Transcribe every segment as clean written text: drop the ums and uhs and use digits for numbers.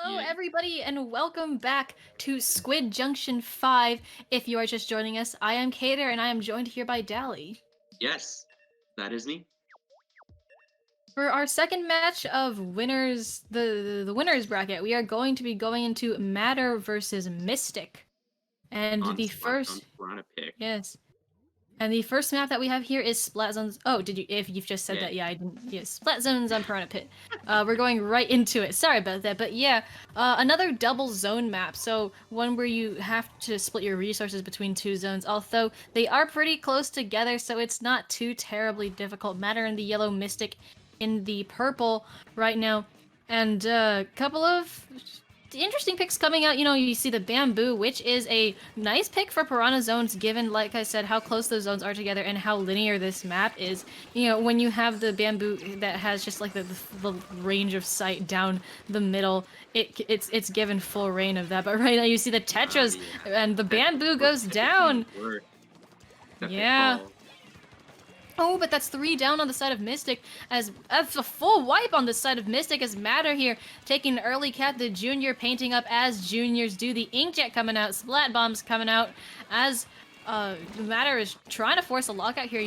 Hello, Yeah. everybody, and welcome back to Squid Junction 5. If you are just joining us, I am Kater, and I am joined here by Dally. Yes, that is me. For our second match of winners, the winners bracket, we are going to be going into MatR versus Mythic. And the Onslaught on first, Piranha Pick. yes, and the first map that we have here is Splat Zones. Oh, did you? If you've just said Yeah. that, yeah, I didn't. Yeah, Splat Zones on Piranha Pit. We're going right into it. Sorry about that, but yeah, another double zone map. So one where you have to split your resources between two zones. Although they are pretty close together, so it's not too terribly difficult. MatR in the yellow, Mythic in the purple right now, and a couple of interesting picks coming out. You see the bamboo, which is a nice pick for piranha zones, given, like I said, how close those zones are together and how linear this map is. When you have the bamboo that has just like the range of sight down the middle, it's given full reign of that. But right now you see the tetras Yeah. and the That bamboo both goes Tetris being down. worth that they Yeah. call. Oh, but that's 3 down on the side of Mythic, as that's a full wipe on the side of Mythic as MatR here, taking an early cat, the junior painting up as juniors do, the inkjet coming out, splat bombs coming out, as MatR is trying to force a lockout here.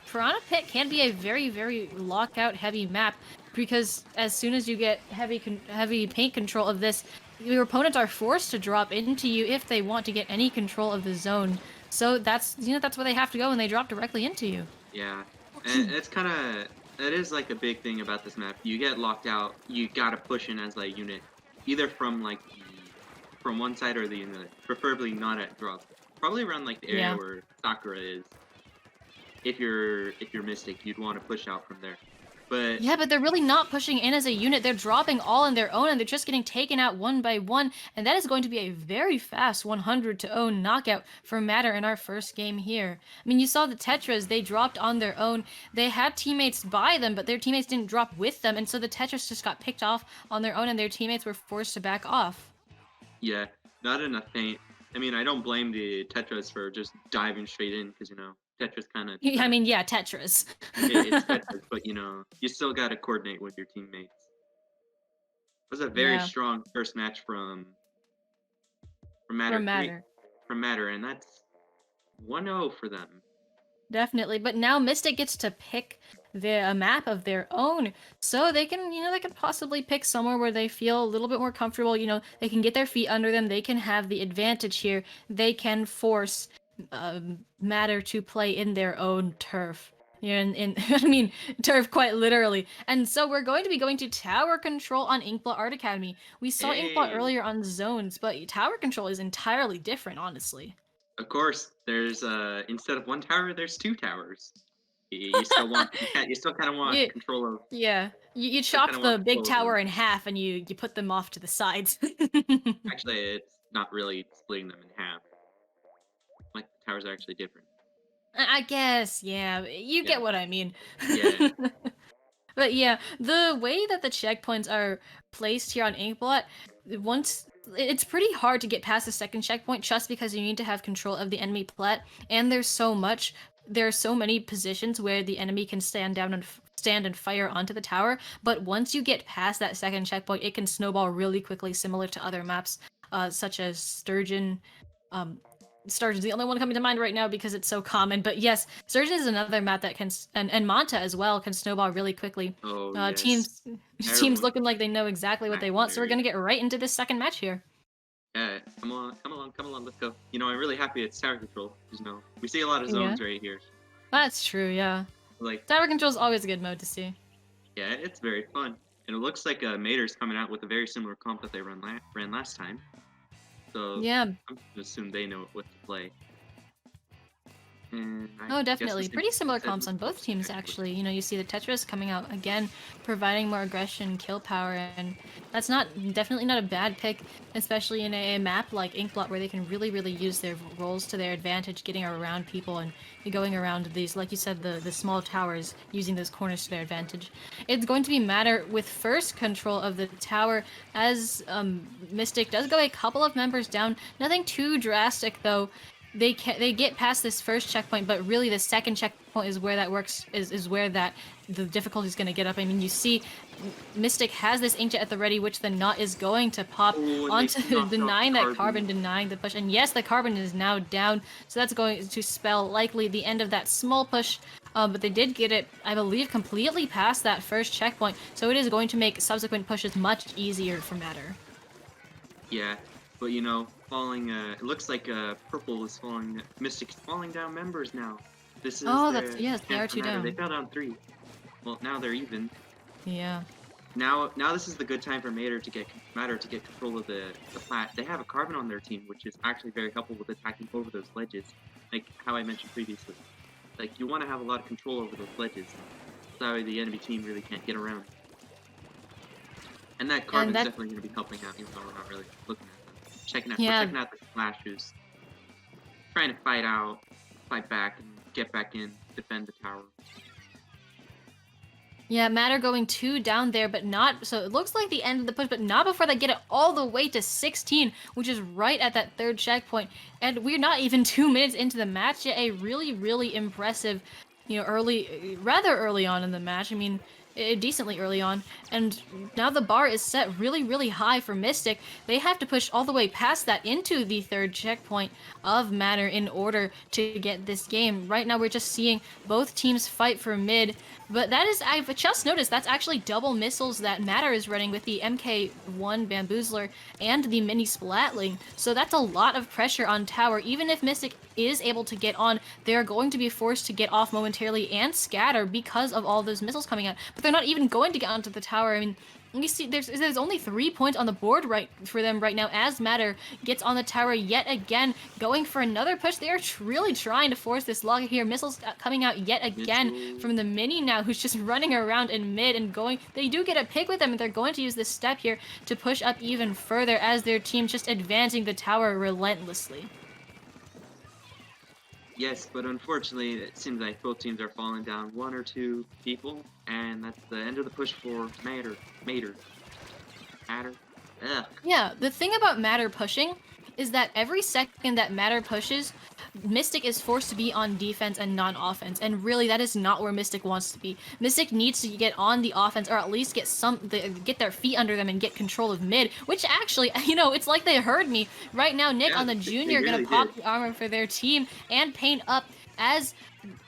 Piranha Pit can be a very, very lockout heavy map, because as soon as you get heavy paint control of this, your opponents are forced to drop into you if they want to get any control of the zone. So that's where they have to go, and they drop directly into you. Yeah. And it's that is like a big thing about this map. You get locked out, you gotta push in as a unit. Either from from one side or the other. Preferably not at drop. Probably around like the area Yeah. where Sakura is. If you're Mystic, you'd want to push out from there. But Yeah, but they're really not pushing in as a unit. They're dropping all on their own, and they're just getting taken out one by one. And that is going to be a very fast 100-0 knockout for MatR in our first game here. I mean, you saw the Tetras, they dropped on their own. They had teammates by them, but their teammates didn't drop with them. And so the Tetras just got picked off on their own, and their teammates were forced to back off. yeah, not enough paint. I mean, I don't blame the Tetras for just diving straight in because Tetris kind of I mean, yeah, Tetras. it's Tetris, but you still got to coordinate with your teammates. It was a very Yeah, strong first match from for Matter MatR. from Matter, and that's 1-0 for them. Definitely, but now Mystic gets to pick a map of their own, so they can possibly pick somewhere where they feel a little bit more comfortable. They can get their feet under them. They can have the advantage here. They can force MatR to play in their own turf. I mean, turf quite literally. And so we're going to be going to tower control on Inkblot Art Academy. We saw Inkblot Hey, earlier on zones, but tower control is entirely different, honestly. of course, there's instead of one tower, there's two towers. You still want you still kind of want Yeah, control of yeah. You still kind chop of want the big control of tower them. in half and you put them off to the sides. Actually, it's not really splitting them in half. Like the towers are actually different. I guess, yeah. You Yeah, get what I mean. yeah. But yeah, the way that the checkpoints are placed here on Inkblot, once it's pretty hard to get past the second checkpoint just because you need to have control of the enemy plat, and there are so many positions where the enemy can stand down and stand and fire onto the tower. But once you get past that second checkpoint, it can snowball really quickly, similar to other maps, such as Sturgeon. Um, Sturgeon's the only one coming to mind right now because it's so common. But yes, Sturgeon is another map that can, and Manta as well, can snowball really quickly. Oh Uh, yes, teams teams everyone. looking like they know exactly what they want, so we're Area. gonna get right into this second match here. Yeah, come on, come along, come along, let's go. I'm really happy it's tower control. We see a lot of Yeah, zones right here. that's true. Yeah, Like, tower control is always a good mode to see. yeah, it's very fun. And it looks like MatR's coming out with a very similar comp that they ran last time. So Yeah. I'm gonna assume they know what to play. And I Oh, guess the definitely. same Pretty similar said comps on both teams, actually. actually. You see the Tetris coming out again, providing more aggression, kill power, and that's definitely not a bad pick, especially in a map like Inkblot where they can really, really use their roles to their advantage, getting around people and going around these, like you said, the small towers, using those corners to their advantage. It's going to be MatR with first control of the tower, as Mythic does go a couple of members down. Nothing too drastic, though. they get past this first checkpoint, but really the second checkpoint is where that works. Is where that the difficulty is going to get up. I mean, you see, Mystic has this ancient at the ready, which the nut is going to pop Oh, and they onto knocked off the denying that carbon. carbon, denying the push. And yes, the carbon is now down, so that's going to spell likely the end of that small push. But they did get it, I believe, completely past that first checkpoint, so it is going to make subsequent pushes much easier for MatR. Yeah, but you know, falling. It looks like purple is falling. Mystic's falling down members now. This is Oh, their yes, they chance are for two MatR. They down. fell down 3. Well, now they're even. Yeah. Now this is the good time for MatR to get control of the plat. They have a carbon on their team, which is actually very helpful with attacking over those ledges, like how I mentioned previously. Like you want to have a lot of control over those ledges, so that way the enemy team really can't get around. And that carbon's definitely going to be helping out, even though we're not really looking at them. We're checking out the flashes, trying to fight back, and get back in, defend the tower. Yeah, MatR going 2 down there, but not, so it looks like the end of the push, but not before they get it all the way to 16, which is right at that third checkpoint. And we're not even 2 minutes into the match yet. A really, really impressive, rather early on in the match. I mean, decently early on. And now the bar is set really, really high for Mystic. They have to push all the way past that into the third checkpoint of MatR in order to get this game. Right now, we're just seeing both teams fight for mid. But that is, I've just noticed, that's actually double missiles that MatR is running with the MK1 Bamboozler and the Mini Splatling. So that's a lot of pressure on tower. Even if Mystic is able to get on, they're going to be forced to get off momentarily and scatter because of all those missiles coming out. But they're not even going to get onto the tower. I mean, you see, there's only 3 points on the board for them right now as MatR gets on the tower yet again, going for another push. They are really trying to force this log here. Missiles coming out yet again from the Mini now, who's just running around in mid and going. They do get a pick with them, and they're going to use this step here to push up even further as their team just advancing the tower relentlessly. Yes, but unfortunately, it seems like both teams are falling down 1 or 2 people, and that's the end of the push for MatR. Ugh. Yeah, the thing about MatR pushing is that every second that MatR pushes, Mystic is forced to be on defense and non-offense, and really that is not where Mystic wants to be. Mystic needs to get on the offense, or at least get their feet under them and get control of mid, which actually, it's like they heard me. Right now, Nick on the junior really gonna pop the armor for their team and paint up as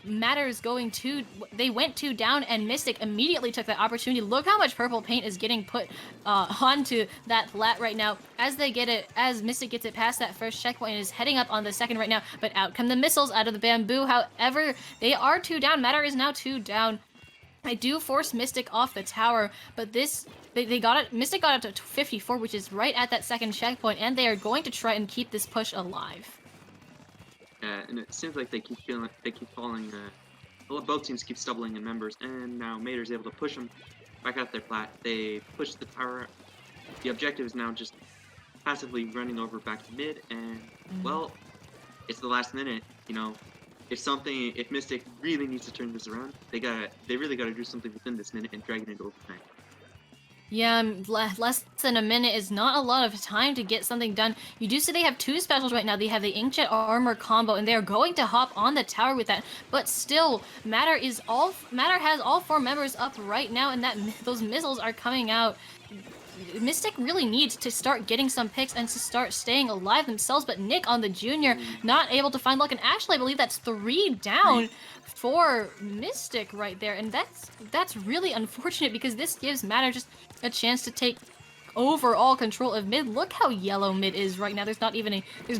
MatR is going 2. They went 2 down, and Mystic immediately took that opportunity. Look how much purple paint is getting put onto that plat right now as Mystic gets it past that first checkpoint and is heading up on the second right now. But out come the missiles out of the bamboo. However, they are 2 down. MatR is now 2 down. I do force Mystic off the tower, but they got it. Mystic got it to 54, which is right at that second checkpoint, and they are going to try and keep this push alive. And it seems like they keep falling. Well, both teams keep stumbling in members, and now MatR's able to push them back out their plat. They push the tower. The objective is now just passively running over back to mid, and well, it's the last minute. If Mystic really needs to turn this around, they really gotta do something within this minute and drag it into overtime. Yeah, less than a minute is not a lot of time to get something done. You do see they have 2 specials right now. They have the Inkjet Armor combo, and they are going to hop on the tower with that. But still, MatR has all 4 members up right now, and those missiles are coming out. Mystic really needs to start getting some picks and to start staying alive themselves, but Nick on the junior not able to find luck, and actually I believe that's 3 down for Mystic right there, and that's really unfortunate because this gives MatR just a chance to take overall control of mid. Look how yellow mid is right now. There's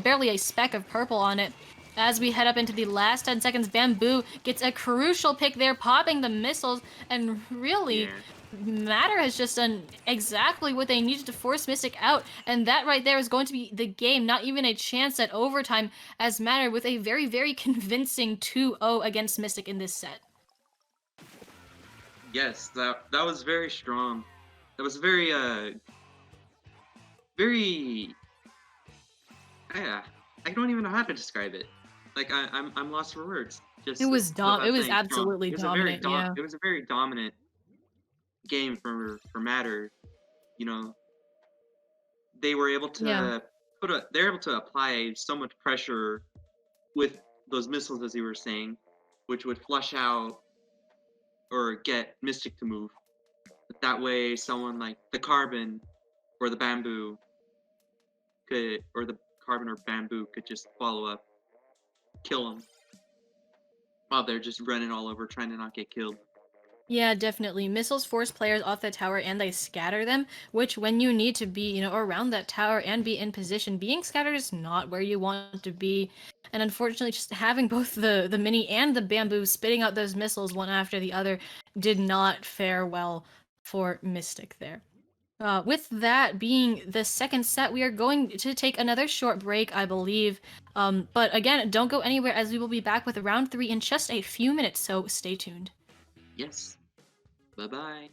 barely a speck of purple on it. As we head up into the last 10 seconds, Bamboo gets a crucial pick there, popping the missiles, and really, MatR has just done exactly what they needed to force Mystic out, and that right there is going to be the game, not even a chance at overtime, as MatR with a very, very convincing 2-0 against Mystic in this set. Yes, that was very strong. That was very I don't even know how to describe it. Like I'm lost for words. It was absolutely dominant. It was a very dominant game for MatR. They were able to they're able to apply so much pressure with those missiles, as you were saying, which would flush out or get Mystic to move. But that way, someone like the Carbon or the Bamboo or Bamboo could just follow up, kill them while they're just running all over trying to not get killed. Yeah, definitely. Missiles force players off the tower and they scatter them, which when you need to be, around that tower and be in position, being scattered is not where you want to be. And unfortunately, just having both the mini and the bamboo spitting out those missiles one after the other did not fare well for Mystic there. With that being the second set, we are going to take another short break, I believe. But again, don't go anywhere as we will be back with round 3 in just a few minutes, so stay tuned. Yes. Bye bye.